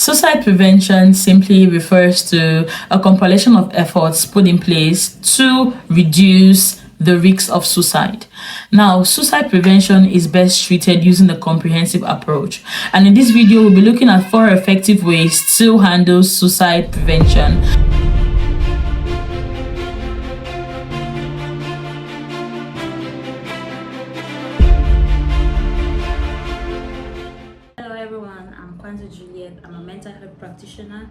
Suicide prevention simply refers to a compilation of efforts put in place to reduce the risks of suicide. Now, suicide prevention is best treated using a comprehensive approach. And in this video, we'll be looking at 4 effective ways to handle suicide prevention. Juliet. I'm a mental health practitioner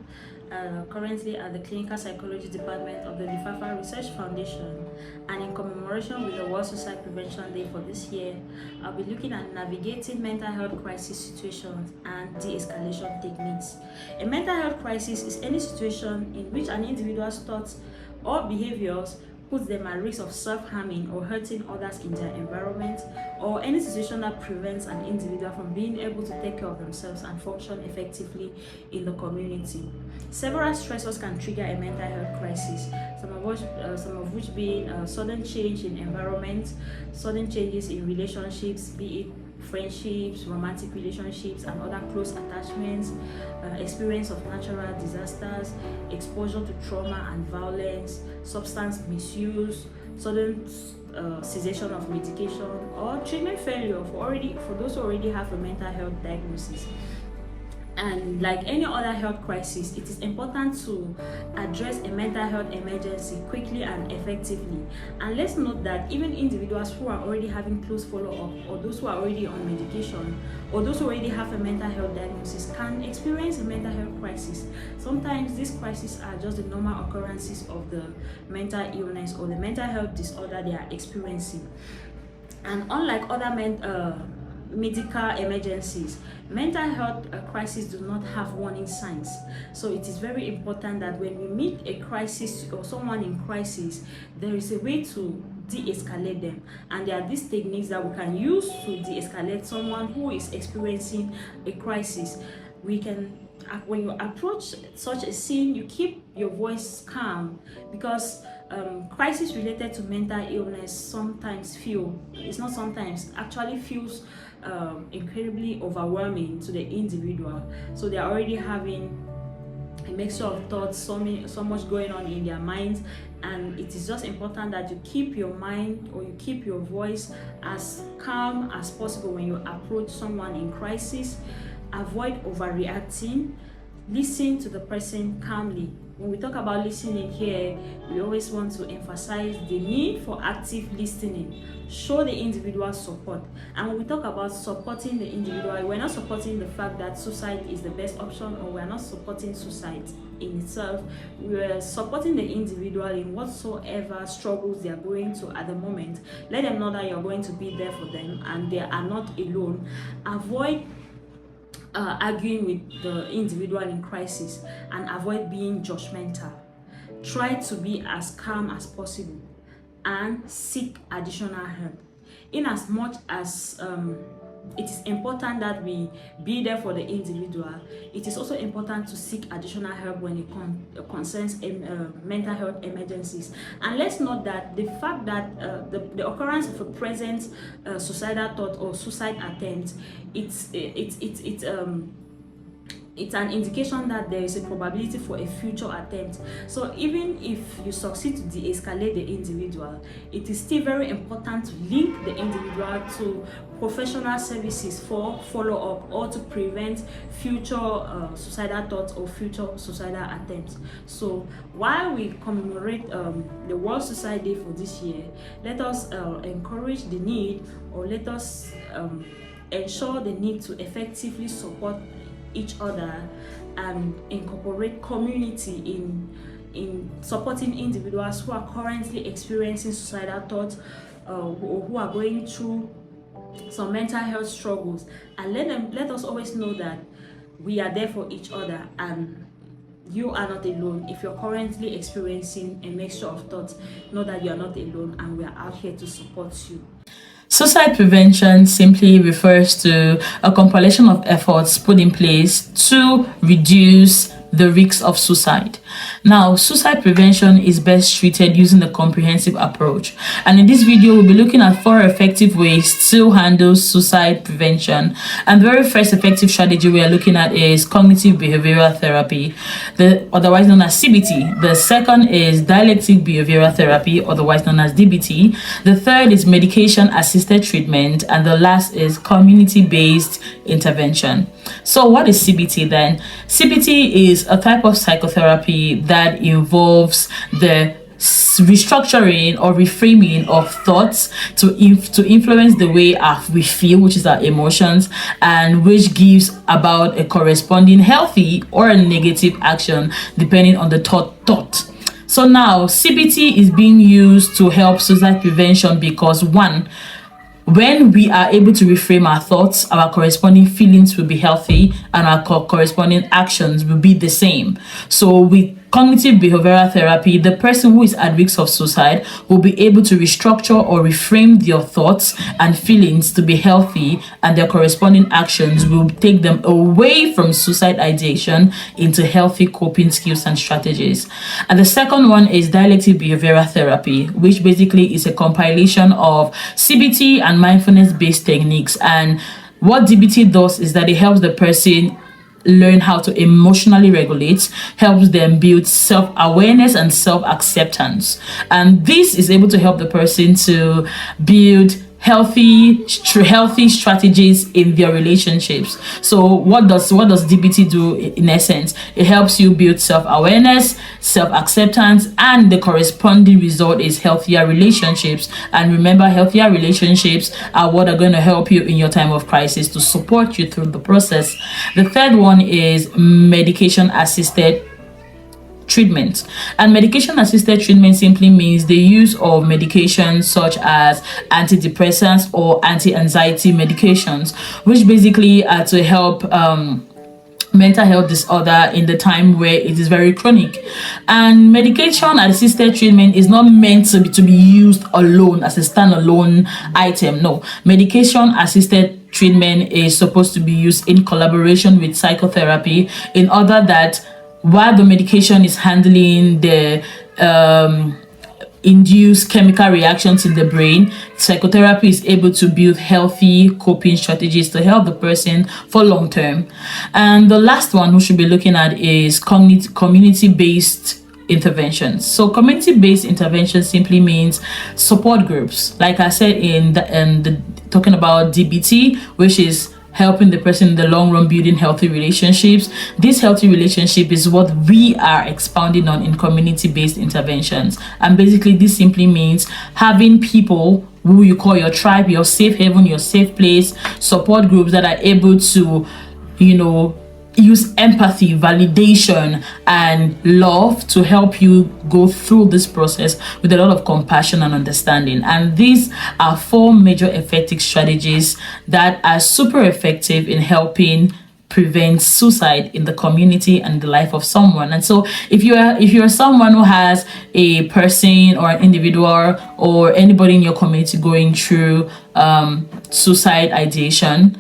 currently at the Clinical Psychology Department of the Lifafa Research Foundation, and in commemoration with the World Suicide Prevention Day for this year, I'll be looking at navigating mental health crisis situations and de-escalation techniques. A mental health crisis is any situation in which an individual's thoughts or behaviors puts them at risk of self-harming or hurting others in their environment, or any situation that prevents an individual from being able to take care of themselves and function effectively in the community. Several stressors can trigger a mental health crisis, some of which being sudden change in environment, sudden changes in relationships, be it friendships, romantic relationships, and other close attachments, experience of natural disasters, exposure to trauma and violence, substance misuse, sudden cessation of medication, or treatment failure for those who already have a mental health diagnosis. And like any other health crisis, it is important to address a mental health emergency quickly and effectively. And let's note that even individuals who are already having close follow-up, or those who are already on medication, or those who already have a mental health diagnosis, can experience a mental health crisis. Sometimes these crises are just the normal occurrences of the mental illness or the mental health disorder they are experiencing. And unlike other medical emergencies, mental health crises do not have warning signs. So it is very important that when we meet a crisis or someone in crisis, there is a way to de-escalate them, and there are these techniques that we can use to de-escalate someone who is experiencing a crisis. When you approach such a scene, you keep your voice calm, because crisis related to mental illness actually feels incredibly overwhelming to the individual. So they are already having a mixture of thoughts, so much going on in their minds, and it is just important that you keep your mind, or you keep your voice as calm as possible when you approach someone in crisis. Avoid overreacting. Listen to the person calmly. When we talk about listening here, we always want to emphasize the need for active listening. Show the individual support. And when we talk about supporting the individual, we're not supporting the fact that suicide is the best option, or we're not supporting suicide in itself. We're supporting the individual in whatsoever struggles they are going to at the moment. Let them know that you're going to be there for them and they are not alone. Avoid arguing with the individual in crisis, and avoid being judgmental. Try to be as calm as possible and seek additional help. In as much as it is important that we be there for the individual, it is also important to seek additional help when it concerns mental health emergencies. And let's note that the fact that the occurrence of a present suicidal thought or suicide attempt, it's an indication that there is a probability for a future attempt. So even if you succeed to de-escalate the individual, it is still very important to link the individual to professional services for follow-up, or to prevent future suicidal thoughts or future suicidal attempts. So while we commemorate the World Suicide Day for this year, let us encourage the need, or let us ensure the need to effectively support each other and incorporate community in supporting individuals who are currently experiencing suicidal thoughts, or who are going through some mental health struggles. And let us always know that we are there for each other, and you are not alone. If you're currently experiencing a mixture of thoughts, know that you are not alone, and we are out here to support you. Suicide prevention simply refers to a compilation of efforts put in place to reduce the risks of suicide. Now, suicide prevention is best treated using a comprehensive approach. And in this video, we'll be looking at 4 effective ways to handle suicide prevention. And the very first effective strategy we are looking at is cognitive behavioral therapy, otherwise known as CBT. The second is dialectic behavioral therapy, otherwise known as DBT. The third is medication-assisted treatment. And the last is community-based intervention. So what is CBT then? CBT is a type of psychotherapy that involves the restructuring or reframing of thoughts to influence the way we feel, which is our emotions, and which gives about a corresponding healthy or a negative action depending on the thought. So now CBT is being used to help suicide prevention because, one, when we are able to reframe our thoughts, our corresponding feelings will be healthy and our corresponding actions will be the same. So with cognitive behavioral therapy, the person who is at risk of suicide will be able to restructure or reframe their thoughts and feelings to be healthy, and their corresponding actions will take them away from suicide ideation into healthy coping skills and strategies. And the second one is dialectic behavioral therapy, which basically is a compilation of CBT and mindfulness-based techniques. And what DBT does is that it helps the person learn how to emotionally regulate, helps them build self-awareness and self-acceptance. And this is able to help the person to build healthy strategies in their relationships. So what does DBT do in essence? It helps you build self-awareness, self-acceptance, and the corresponding result is healthier relationships. And remember, healthier relationships are what are going to help you in your time of crisis to support you through the process. The third one is medication-assisted treatment. And medication-assisted treatment simply means the use of medications such as antidepressants or anti-anxiety medications, which basically are to help mental health disorder in the time where it is very chronic. And medication-assisted treatment is not meant to be used alone as a standalone item. No, medication-assisted treatment is supposed to be used in collaboration with psychotherapy in order that while the medication is handling the induced chemical reactions in the brain, psychotherapy is able to build healthy coping strategies to help the person for long term. And the last one we should be looking at is community-based interventions. So community-based intervention simply means support groups. Like I said talking about DBT, which is helping the person in the long run building healthy relationships. This healthy relationship is what we are expounding on in community-based interventions. And basically this simply means having people who you call your tribe, your safe haven, your safe place, support groups that are able to, use empathy, validation, and love to help you go through this process with a lot of compassion and understanding. And these are 4 major effective strategies that are super effective in helping prevent suicide in the community and the life of someone. And so if you're someone who has a person or an individual or anybody in your community going through suicide ideation,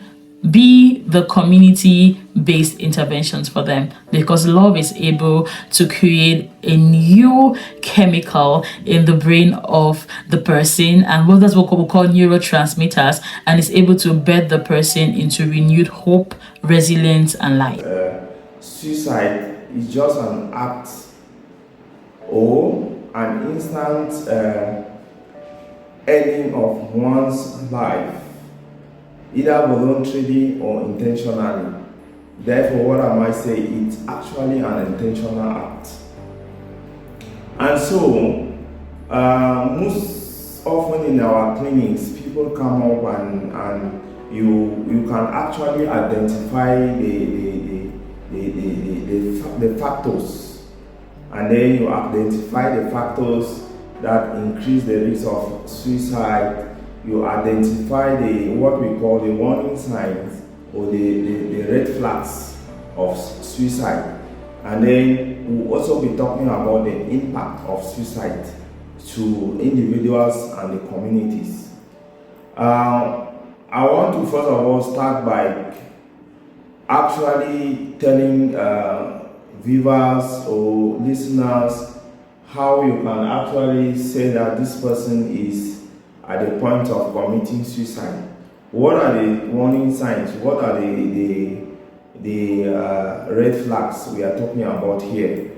be the community-based interventions for them, because love is able to create a new chemical in the brain of the person, and that's what we call neurotransmitters, and is able to birth the person into renewed hope, resilience, and life. Suicide is just an act or an instant ending of one's life, either voluntarily or intentionally. Therefore, what I might say, it's actually an intentional act. And so, most often in our clinics, people come up and you can actually identify the factors, and then you identify the factors that increase the risk of suicide. You identify what we call the warning signs or the red flags of suicide. And then we'll also be talking about the impact of suicide to individuals and the communities. I want to first of all start by actually telling viewers or listeners how you can actually say that this person is at the point of committing suicide. What are the warning signs? What are the red flags we are talking about here?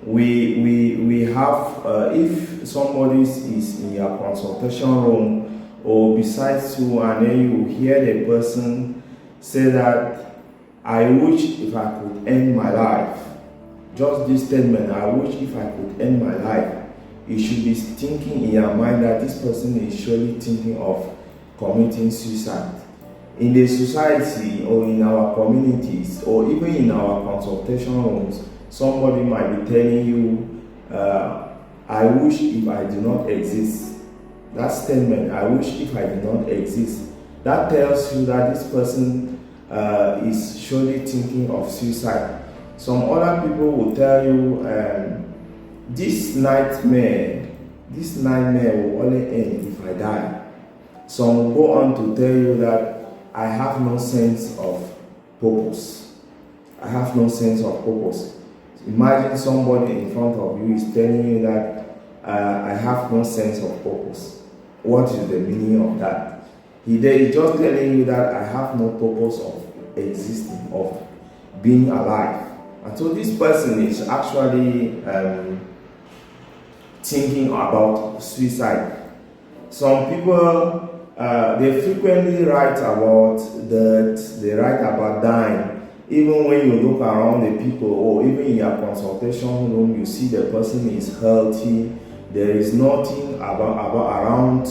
We have, if somebody is in your consultation room or besides you, and then you hear the person say that, I wish if I could end my life. Just this statement, I wish if I could end my life. You should be thinking in your mind that this person is surely thinking of committing suicide. In the society or in our communities or even in our consultation rooms, somebody might be telling you, I wish if I do not exist. That statement, I wish if I do not exist, that tells you that this person is surely thinking of suicide. Some other people will tell you, this nightmare will only end if I die. Some will go on to tell you that I have no sense of purpose. I have no sense of purpose. Imagine somebody in front of you is telling you that I have no sense of purpose. What is the meaning of that? He is just telling you that I have no purpose of existing, of being alive. And so this person is actually thinking about suicide. Some people, they frequently write about that, they write about dying. Even when you look around the people, or even in your consultation room, you see the person is healthy. There is nothing about around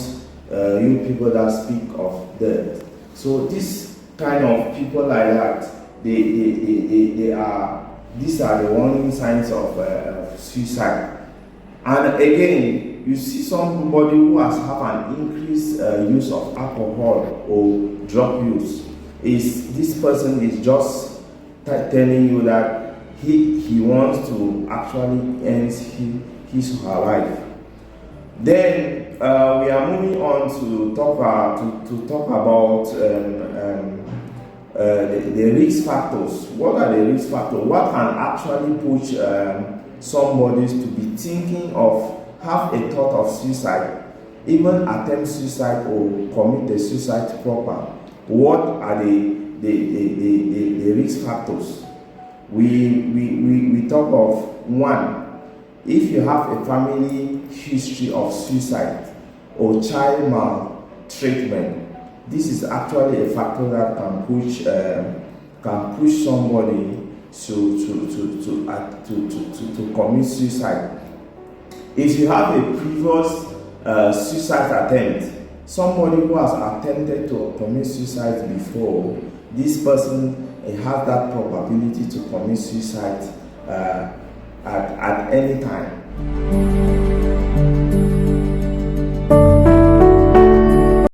you people that speak of death. So this kind of people like that, they are. These are the warning signs of suicide. And again, you see somebody who has have an increased use of alcohol or drug use. This person is just telling you that he wants to actually end his or her life. Then we are moving on to talk about the risk factors. What are the risk factors? What can actually push somebody to be thinking of, have a thought of suicide, even attempt suicide or commit the suicide proper? What are the risk factors? We talk of one, if you have a family history of suicide or child maltreatment. This is actually a factor that can push somebody to commit suicide. If you have a previous suicide attempt, somebody who has attempted to commit suicide before, this person has that probability to commit suicide at any time.